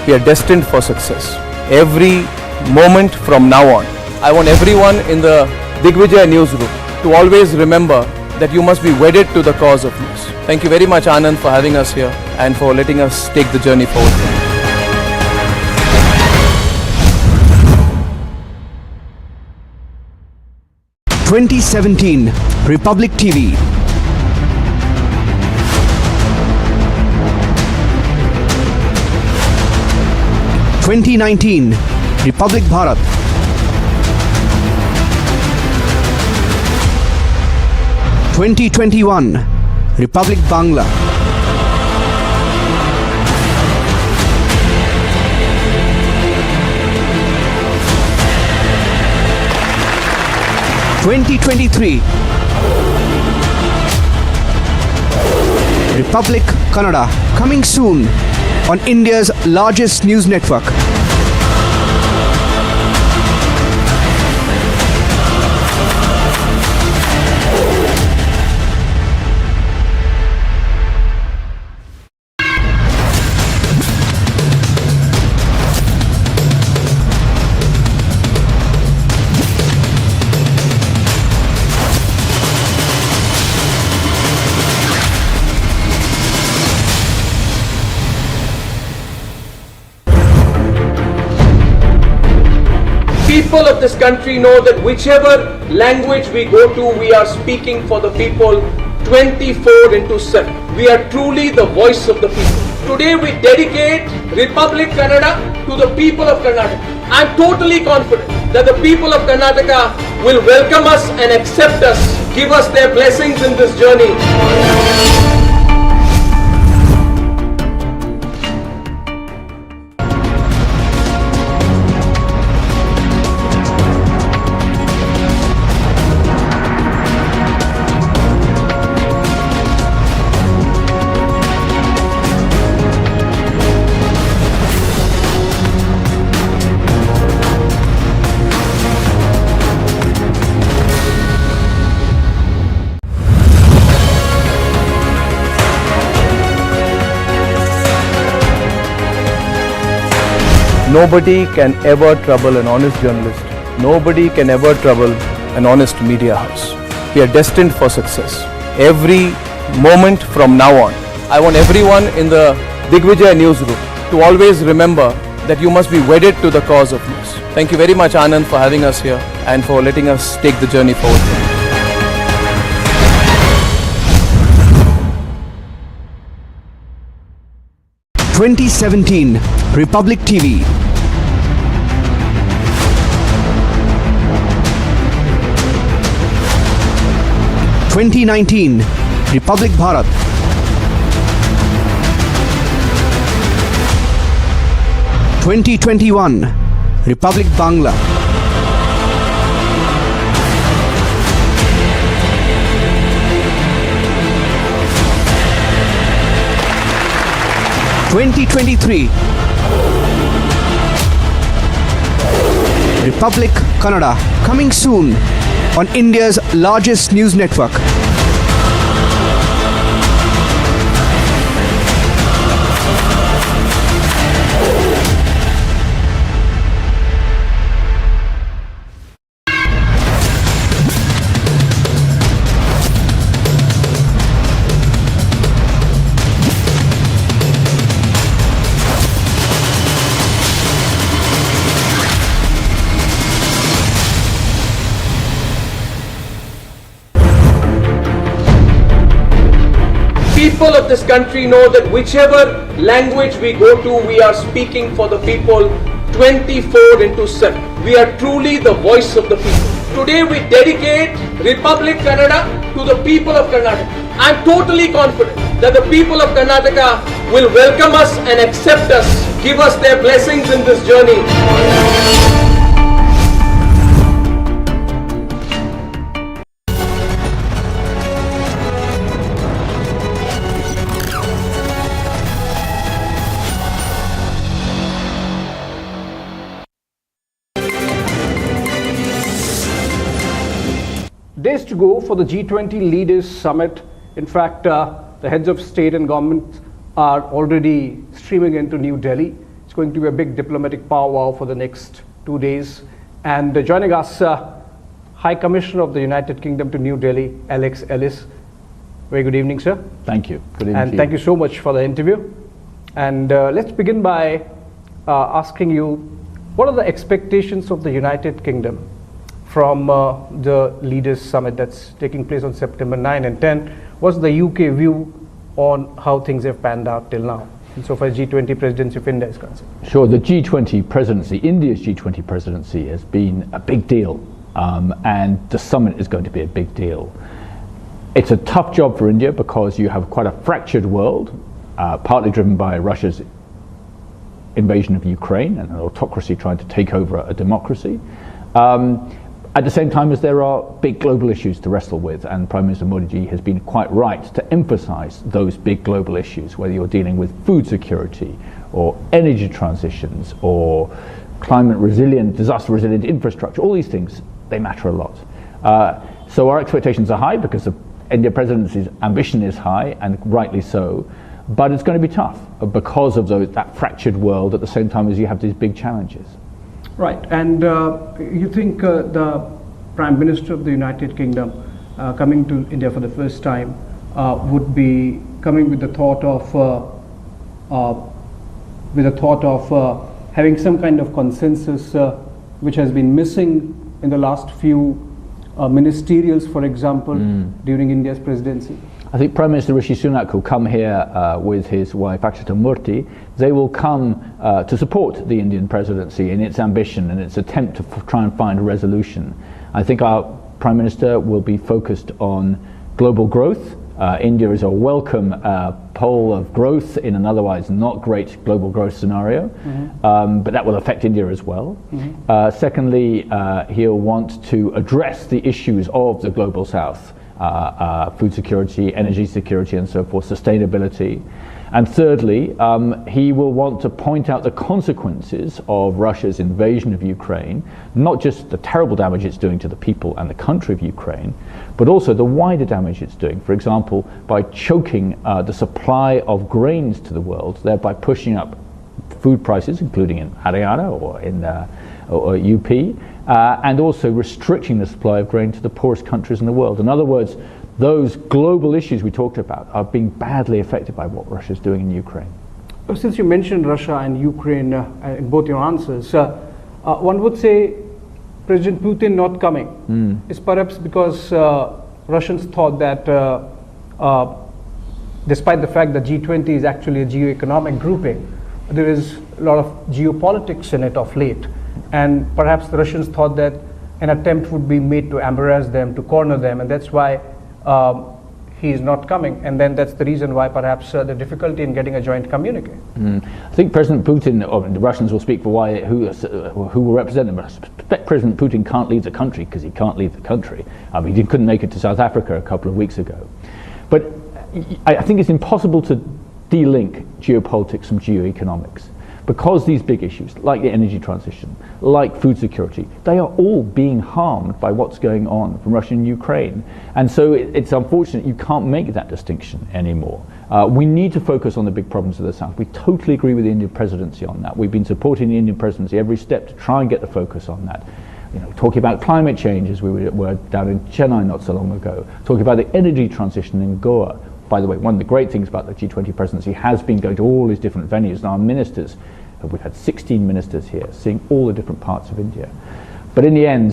We are destined for success. Every moment from now on, I want everyone in the Digvijay newsroom to always remember that you must be wedded to the cause of news. Thank you very much, Anand, for having us here and for letting us take the journey forward. 2017 Republic TV. 2019 Republic Bharat. 2021 Republic Bangla. 2023 Republic Kannada, coming soon on India's largest news network. People of this country know that whichever language we go to, we are speaking for the people 24/7. We are truly the voice of the people. Today we dedicate Republic Kannada to the people of Karnataka. I am totally confident that the people of Karnataka will welcome us and accept us, give us their blessings in this journey. Nobody can ever trouble an honest journalist. Nobody can ever trouble an honest media house. We are destined for success. Every moment from now on, I want everyone in the Digvijay newsroom to always remember that you must be wedded to the cause of news. Thank you very much, Anand, for having us here and for letting us take the journey forward. 2017 Republic TV. 2019 Republic Bharat. 2021 Republic Bangla. 2023 Republic Kannada, coming soon on India's largest news network. People of this country know that whichever language we go to, we are speaking for the people 24/7. We are truly the voice of the people. Today we dedicate Republic Kannada to the people of Karnataka. I am totally confident that the people of Karnataka will welcome us and accept us, give us their blessings in this journey. Days to go for the G20 Leaders Summit. In fact, the heads of state and government are already streaming into New Delhi. It's going to be a big diplomatic powwow for the next 2 days. And joining us, High Commissioner of the United Kingdom to New Delhi, Alex Ellis. Very good evening, sir. Thank you. Good evening. And thank you so much for the interview. And let's begin by asking you, what are the expectations of the United Kingdom from the Leaders Summit that's taking place on September 9 and 10? What's the UK view on how things have panned out till now, insofar as G20 presidency of India is concerned? Sure, the G20 presidency, India's G20 presidency has been a big deal, and the summit is going to be a big deal. It's a tough job for India because you have quite a fractured world, partly driven by Russia's invasion of Ukraine and an autocracy trying to take over a democracy. At the same time as there are big global issues to wrestle with, and Prime Minister Modi ji has been quite right to emphasize those big global issues, whether you're dealing with food security or energy transitions or climate resilient, disaster resilient infrastructure. All these things, they matter a lot. So our expectations are high because the India presidency's ambition is high, and rightly so, but it's going to be tough because of that fractured world at the same time as you have these big challenges. Right, and you think the Prime Minister of the United Kingdom coming to India for the first time would be coming with the thought of having some kind of consensus which has been missing in the last few ministerials, for example, during India's presidency? I think Prime Minister Rishi Sunak will come here with his wife Akshata Murthy. They will come to support the Indian presidency in its ambition and its attempt to try and find a resolution. I think our Prime Minister will be focused on global growth. India is a welcome pole of growth in an otherwise not great global growth scenario, but that will affect India as well. Secondly, he'll want to address the issues of the global south. Food security, energy security and so forth, sustainability. And thirdly, he will want to point out the consequences of Russia's invasion of Ukraine, not just the terrible damage it's doing to the people and the country of Ukraine, but also the wider damage it's doing, for example, by choking the supply of grains to the world, thereby pushing up food prices, including in Haryana or in or UP, and also restricting the supply of grain to the poorest countries in the world. In other words, those global issues we talked about are being badly affected by what Russia's doing in Ukraine. Since you mentioned Russia and Ukraine in both your answers, one would say President Putin not coming is perhaps because Russians thought that despite the fact that G20 is actually a geo-economic grouping, there is a lot of geopolitics in it of late. And perhaps the Russians thought that an attempt would be made to embarrass them, to corner them, and that's why he is not coming. And then that's the reason why perhaps the difficulty in getting a joint communique. I think President Putin, or the Russians will speak for who will represent them. I suspect President Putin can't leave the country because he can't leave the country. He couldn't make it to South Africa a couple of weeks ago. But I think it's impossible to de-link geopolitics from geoeconomics, because these big issues, like the energy transition, like food security, they are all being harmed by what's going on from Russia and Ukraine. And so it's unfortunate you can't make that distinction anymore. We need to focus on the big problems of the South. We totally agree with the Indian presidency on that. We've been supporting the Indian presidency every step to try and get the focus on that. You know, talking about climate change, as we were down in Chennai not so long ago, talking about the energy transition in Goa. By the way, one of the great things about the G20 presidency has been going to all these different venues, and our ministers, we've had 16 ministers here, seeing all the different parts of India. But in the end,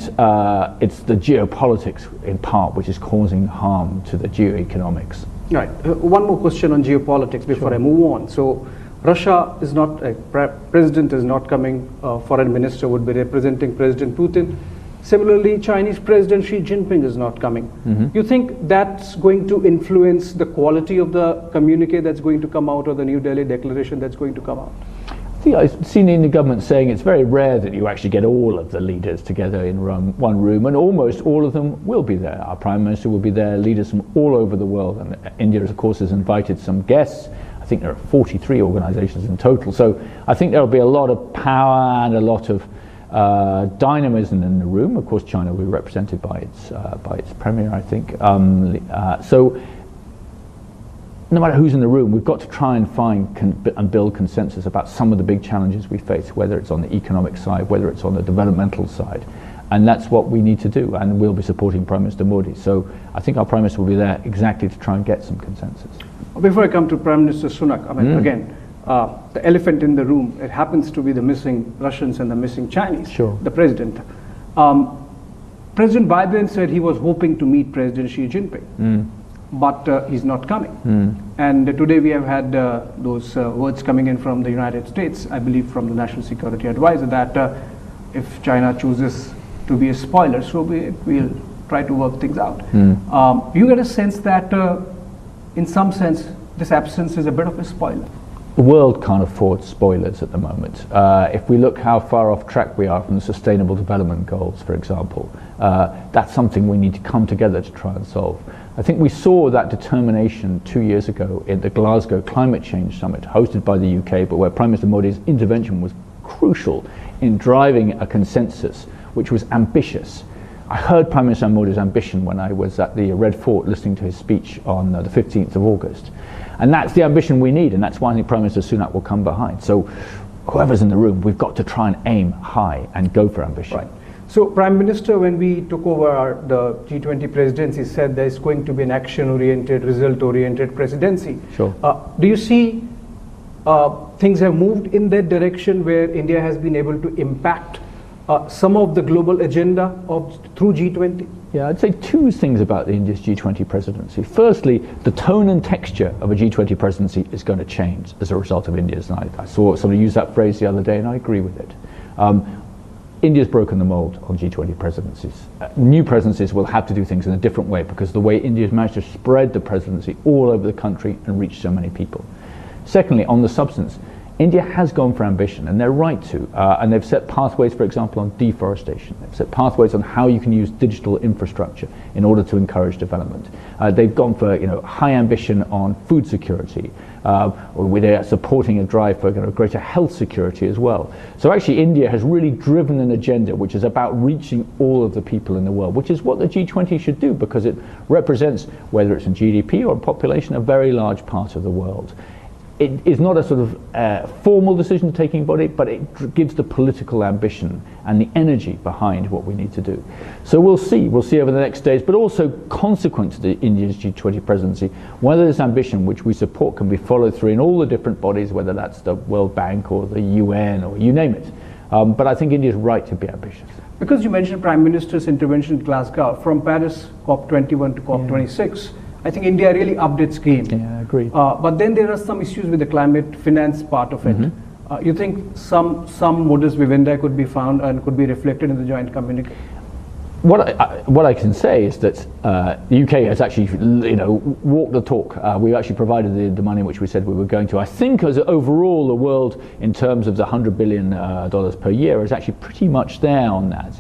it's the geopolitics in part which is causing harm to the geoeconomics. Right. One more question on geopolitics before I move on. So Russia is not, president is not coming, foreign minister would be representing President Putin. Similarly, Chinese President Xi Jinping is not coming. You think that's going to influence the quality of the communique that's going to come out, or the New Delhi declaration that's going to come out? I think I've seen in the government saying it's very rare that you actually get all of the leaders together in one room, and almost all of them will be there. Our Prime Minister will be there, leaders from all over the world, and India, of course, has invited some guests. I think there are 43 organizations in total, so I think there'll be a lot of power and a lot of dynamism in the room. Of course, China will be represented by its premier, I think. So no matter who's in the room, we've got to try and find and build consensus about some of the big challenges we face, whether it's on the economic side, whether it's on the developmental side. And that's what we need to do, and we'll be supporting Prime Minister Modi. So I think our Prime Minister will be there exactly to try and get some consensus. Before I come to Prime Minister Sunak, I mean, again, the elephant in the room, it happens to be the missing Russians and the missing Chinese, the president. President Biden said he was hoping to meet President Xi Jinping, but he's not coming. And today we have had those words coming in from the United States, I believe from the National Security Advisor, that if China chooses to be a spoiler, so we'll try to work things out. You get a sense that, in some sense, this absence is a bit of a spoiler? The world can't afford spoilers at the moment. If we look how far off track we are from the Sustainable Development Goals, for example, that's something we need to come together to try and solve. I think we saw that determination 2 years ago in the Glasgow Climate Change Summit, hosted by the UK, but where Prime Minister Modi's intervention was crucial in driving a consensus which was ambitious. I heard Prime Minister Modi's ambition when I was at the Red Fort listening to his speech on the 15th of August. And that's the ambition we need, and that's why I think Prime Minister Sunak will come behind. So whoever's in the room, we've got to try and aim high and go for ambition. Right. So Prime Minister, when we took over the G20 presidency, said there's going to be an action-oriented, result-oriented presidency. Sure. Do you see things have moved in that direction where India has been able to impact some of the global agenda through G20? Yeah, I'd say two things about the India's G20 presidency. Firstly, the tone and texture of a G20 presidency is going to change as a result of India's. And I saw somebody use that phrase the other day, and I agree with it. India's broken the mold on G20 presidencies. New presidencies will have to do things in a different way because of the way India's managed to spread the presidency all over the country and reach so many people. Secondly, on the substance, India has gone for ambition, and they're right to, and they've set pathways, for example, on deforestation. They've set pathways on how you can use digital infrastructure in order to encourage development. They've gone for high ambition on food security, they're supporting a drive for greater health security as well. So actually India has really driven an agenda which is about reaching all of the people in the world, which is what the G20 should do, because it represents, whether it's in GDP or in population, a very large part of the world. It is not a sort of formal decision-taking body, but it gives the political ambition and the energy behind what we need to do. So we'll see over the next days, but also consequent to the India's G20 presidency, whether this ambition, which we support, can be followed through in all the different bodies, whether that's the World Bank or the UN or you name it. But I think India is right to be ambitious. Because you mentioned Prime Minister's intervention in Glasgow, from Paris COP21 to COP26, I think India really upped its game. Yeah, agreed. But then there are some issues with the climate finance part of it. You think some modus vivendi could be found and could be reflected in the joint communique? What I can say is that the UK has actually, walked the talk. We actually provided the money which we said we were going to. I think as overall the world, in terms of the $100 billion per year, is actually pretty much there on that.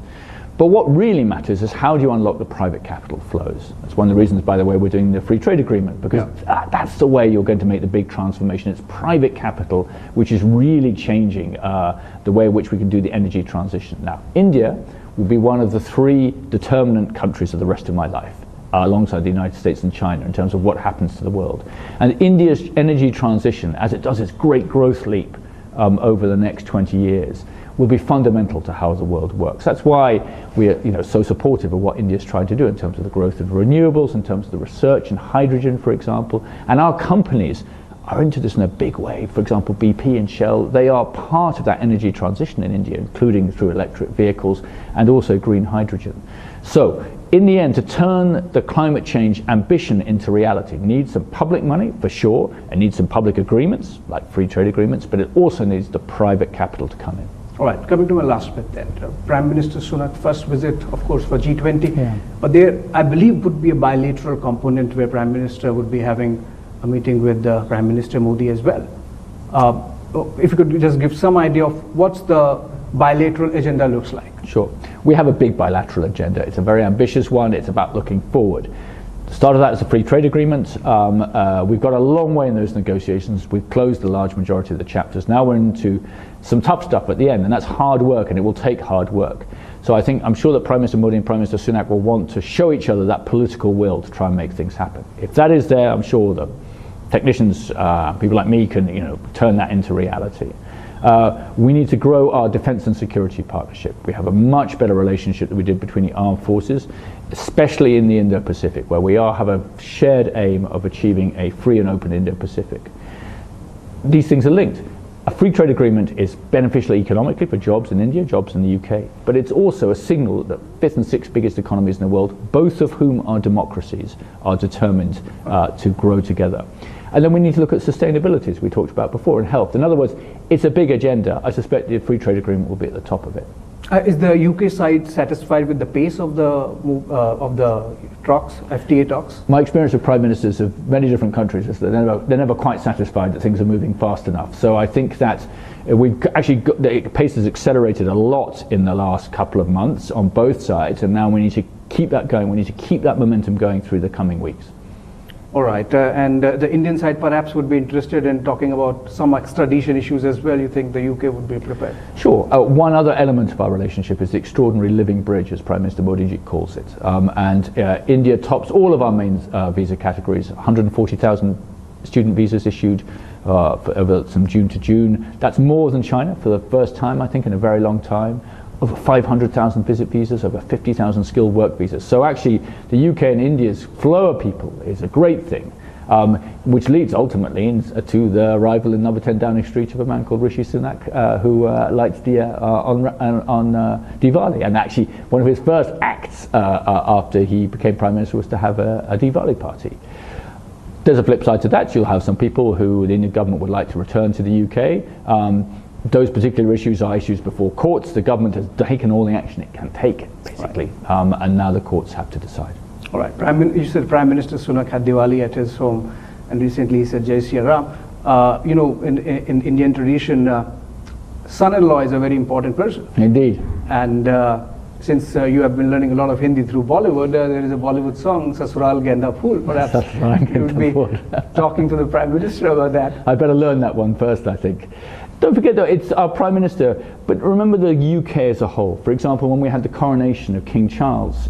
But what really matters is how do you unlock the private capital flows? That's one of the reasons, by the way, we're doing the free trade agreement, because that's the way you're going to make the big transformation. It's private capital which is really changing the way in which we can do the energy transition. Now, India will be one of the 3 determinant countries of the rest of my life, alongside the United States and China, in terms of what happens to the world. And India's energy transition, as it does its great growth leap over the next 20 years, will be fundamental to how the world works. That's why we are so supportive of what India's trying to do in terms of the growth of renewables, in terms of the research in hydrogen, for example. And our companies are into this in a big way. For example, BP and Shell, they are part of that energy transition in India, including through electric vehicles and also green hydrogen. So in the end, to turn the climate change ambition into reality needs some public money, for sure. It needs some public agreements, like free trade agreements, but it also needs the private capital to come in. All right, coming to my last bit then. Prime Minister Sunak, first visit, of course, for G20. But there, I believe, would be a bilateral component where Prime Minister would be having a meeting with Prime Minister Modi as well. If you could just give some idea of what's the bilateral agenda looks like. Sure. We have a big bilateral agenda. It's a very ambitious one. It's about looking forward. The start of that is a free trade agreement. We've got a long way in those negotiations. We've closed the large majority of the chapters. Now we're into some tough stuff at the end, and that's hard work, and it will take hard work. So I'm sure that Prime Minister Modi and Prime Minister Sunak will want to show each other that political will to try and make things happen. If that is there, I'm sure the technicians, people like me, can turn that into reality. We need to grow our defense and security partnership. We have a much better relationship than we did between the armed forces, especially in the Indo-Pacific, where we have a shared aim of achieving a free and open Indo-Pacific. These things are linked. A free trade agreement is beneficial economically for jobs in India, jobs in the UK, but it's also a signal that the 5th and 6th biggest economies in the world, both of whom are democracies, are determined to grow together. And then we need to look at sustainability, as we talked about before, and health. In other words, it's a big agenda. I suspect the free trade agreement will be at the top of it. Is the UK side satisfied with the pace of the talks, FTA talks? My experience with prime ministers of many different countries is that they're never quite satisfied that things are moving fast enough. So I think that we've actually the pace has accelerated a lot in the last couple of months on both sides, and now we need to keep that going. We need to keep that momentum going through the coming weeks. All right, and the Indian side perhaps would be interested in talking about some extradition issues as well. You think the UK would be prepared? Sure. One other element of our relationship is the extraordinary living bridge, as Prime Minister Modi calls it. India tops all of our main visa categories. 140,000 student visas issued from June to June. That's more than China for the first time, I think, in a very long time. Over 500,000 visit visas, over 50,000 skilled work visas. So actually, the UK and India's flow of people is a great thing, which leads ultimately to the arrival in number 10 Downing Street of a man called Rishi Sunak, who lights the on Diwali. And actually, one of his first acts after he became Prime Minister was to have a Diwali party. There's a flip side to that. You'll have some people who the Indian government would like to return to the UK. Those particular issues are issues before courts. The government has taken all the action it can take, basically, and now the courts have to decide. All right. You said Prime Minister Sunak had Diwali at his home, and recently he said Jai Shri Ram. In Indian tradition, son-in-law is a very important person. Indeed. And since you have been learning a lot of Hindi through Bollywood, there is a Bollywood song, Sasural Genda Phool. Perhaps you would be talking to the Prime Minister about that. I better learn that one first, I think. Don't forget, though, it's our Prime Minister, but remember the UK as a whole. For example, when we had the coronation of King Charles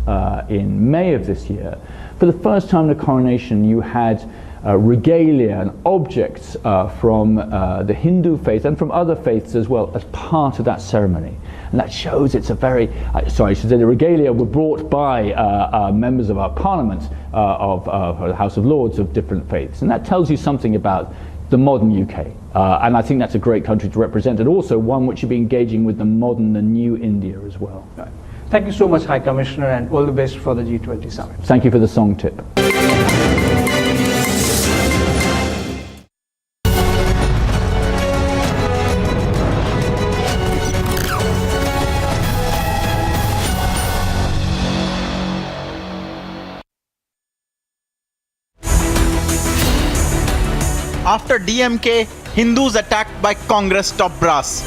in May of this year, for the first time in the coronation you had regalia and objects from the Hindu faith and from other faiths as well as part of that ceremony. And that shows it's a very, the regalia were brought by members of our Parliament of the House of Lords of different faiths. And that tells you something about the modern UK. And I think that's a great country to represent, and also one which should be engaging with the modern and new India as well. Right. Thank you so much, High Commissioner, and all the best for the G20 summit. Thank you for the song tip. after DMK, Hindus attacked by Congress top brass.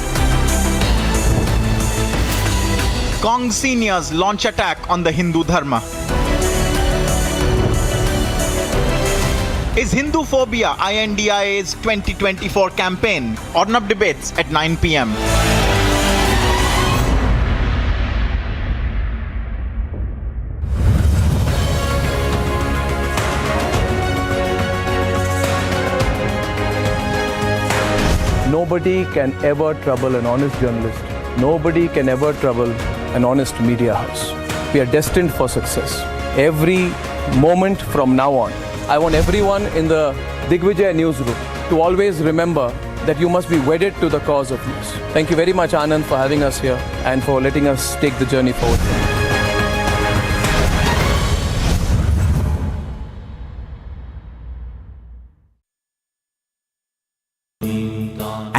Cong seniors launch attack on the Hindu Dharma. Is Hindu phobia INDIA's 2024 campaign? Ornab debates at 9 p.m. Nobody can ever trouble an honest journalist. Nobody can ever trouble an honest media house. We are destined for success. Every moment from now on, I want everyone in the Digvijay newsroom to always remember that you must be wedded to the cause of news. Thank you very much, Anand, for having us here and for letting us take the journey forward.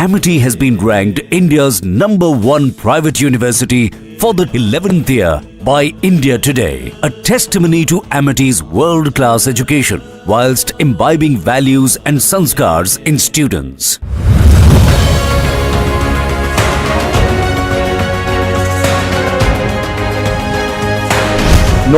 Amity has been ranked India's #1 private university for the 11th year by India Today, a testimony to Amity's world-class education whilst imbibing values and sanskars in students.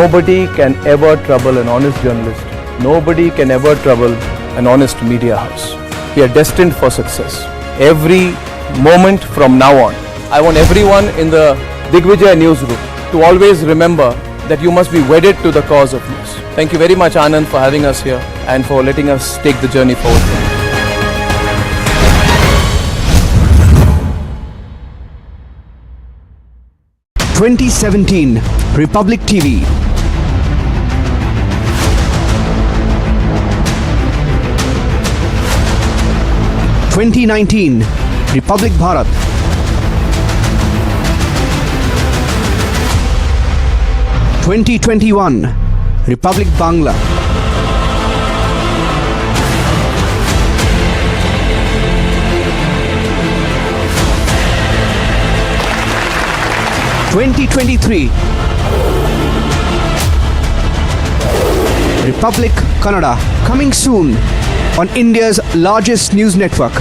Nobody can ever trouble an honest journalist. Nobody can ever trouble an honest media house. We are destined for success. Every moment from now on, I want everyone in the Digvijay newsroom to always remember that you must be wedded to the cause of news. Thank you very much, Anand, for having us here and for letting us take the journey forward. 2017 Republic TV. (2019) Republic Bharat. 2021 Republic Bangla. 2023 Republic Kannada, coming soon on India's largest news network.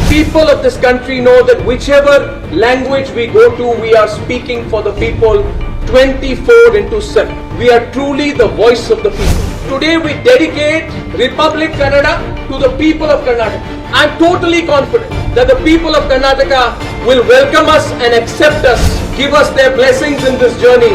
People of this country know that whichever language we go to, we are speaking for the people 24/7. We are truly the voice of the people. Today we dedicate Republic Kannada to the people of Karnataka. I am totally confident that the people of Karnataka will welcome us and accept us, give us their blessings in this journey.